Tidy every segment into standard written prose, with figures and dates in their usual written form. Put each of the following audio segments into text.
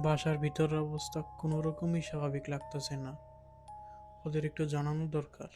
বাসার ভিতরের অবস্থা কোনো রকমই স্বাভাবিক লাগতেছে না, ওদের একটু জানানো দরকার।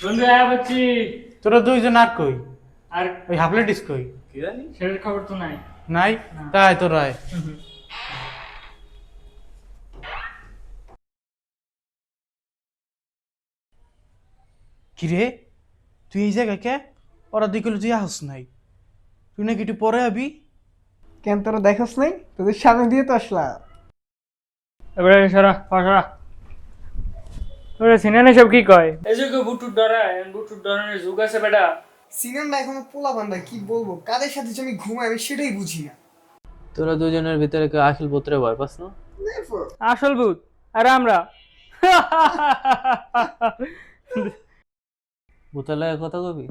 বন্ধু আয়া বলছি। তোরা দুইজন আর কই? আর ওই হাফলেটিস কই? কি জানি সেটার খবর তো নাই। নাই? না। তাই তোরা আয়। কিরে, তুই এই জায়গায় কে? ওরা দিকে তুই আহস নাই, তুই নাকি একটু পরে আবি? কেন তোরা দেখোস নাই? তোদের সামনে দিয়ে তো আসলাম। এবারে সরা সরা। ওরে সিনানে সব কি কয়? এই যে বুটুর ডরায়, বুটুর ডরানোর যুগ আছে বেটা। সিনেমাটা এখনো পোলা বান্ধা, কি বলবো, কাদের সাথে যে আমি ঘুমাই আমি সেটাই বুঝি না। তোরা দুজনের ভিতরে কেউ আখিল পুত্রে ভয় পাস না? আসল ভূত আর আমরা। ভূতের লাগে কথা কবি?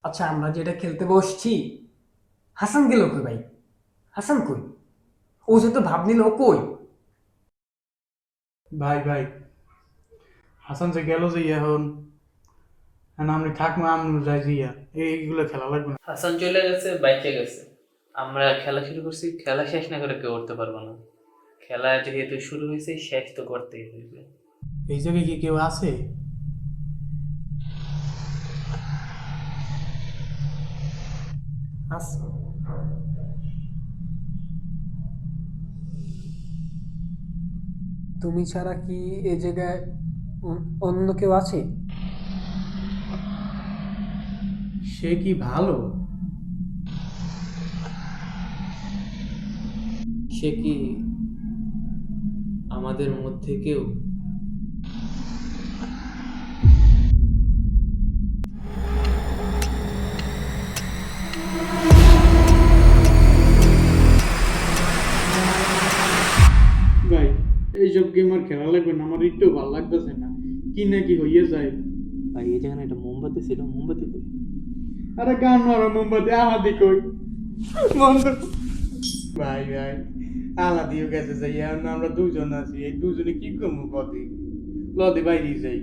আচ্ছা, আমরা যেটা খেলতে বসছি, হাসান গেল কই ভাই? হাসান কই? ও যে তো ভাব নিল, ও কই? ভাই ভাই, হাসান যে গেল যে এখন, আমি থাকবো, আমি যাই জিয়া, এইগুলো খেলা লাগবে না। হাসান চলে গেছে, বাইকে গেছে, আমরা খেলা শুরু করছি, খেলা শেষ না করে কেউ উঠতে পারবো না। খেলা যেহেতু শুরু হয়েছে, শেষ তো করতেই হইবে। এই জায়গায় কি কেউ আছে? তুমি ছাড়া কি এই জায়গায় অন্য কেউ আছে? সে কি ভালো? সে কি আমাদের মধ্যে কেউ? ভাই, এইসব গেম আর খেলা লাগবে না, আমার একটু ভালো লাগতেছে না, কি না কি হইয়ে যায়। ভাই এই যেখানে একটা মোমবাতি ছিল, মোমবাতি কই? আরে গান মারো, মোমবাতি আমাদের কই? বন্ধ। ভাই ভাই, আলাদিও গেছে যাই, এখন আমরা দুজন আছি, এই দুজনে কি করবো কদি? লদি বাইরে যাই।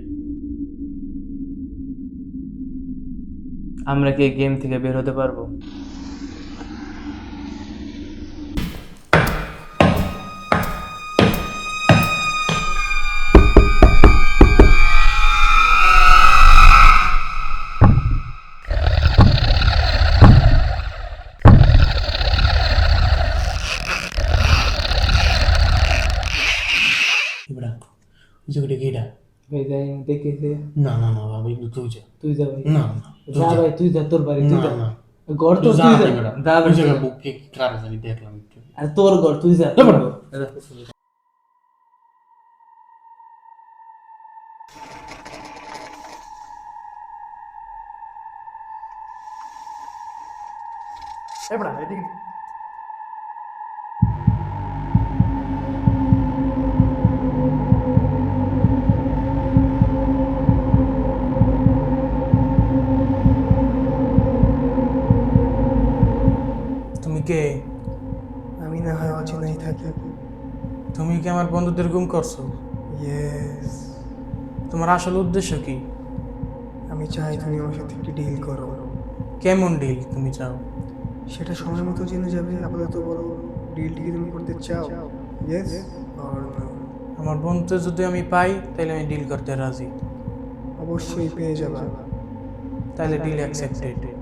আমরা কি গেম থেকে বের হতে পারবো? এবার ওই জায়গাটা গেটা। ভাই যাই দেখেছে। না না না বাবা, একটু তুই যা। তুই যা ভাই। না না, তুই যা যা। ভাই, তুই যা, তোর বাড়ি তুই না যা। না, ঘর তো তুই যা যা ওই জায়গায় বুকে কার জানি দেখলাম একটু। আর তোর ঘর তুই যা তুমি কে? আমি না হয় অচেনাই থাকি। তুমি কি আমার বন্ধুদের গুম করছো? ইয়েস, তোমার আসল উদ্দেশ্য কি? আমি চাই তুমি আমার সাথে একটি ডিল করো। কেমন ডিল তুমি চাও? সেটা সময় মতো জেনে যাবে। আপাতত বলো, ডিলটি কি তুমি করতে চাও? Yes or no? আমার বন্ধু যদি আমি পাই তাহলে আমি ডিল করতে রাজি। অবশ্যই পেয়ে যাবা। তাহলে ডিল অ্যাকসেপ্টেড।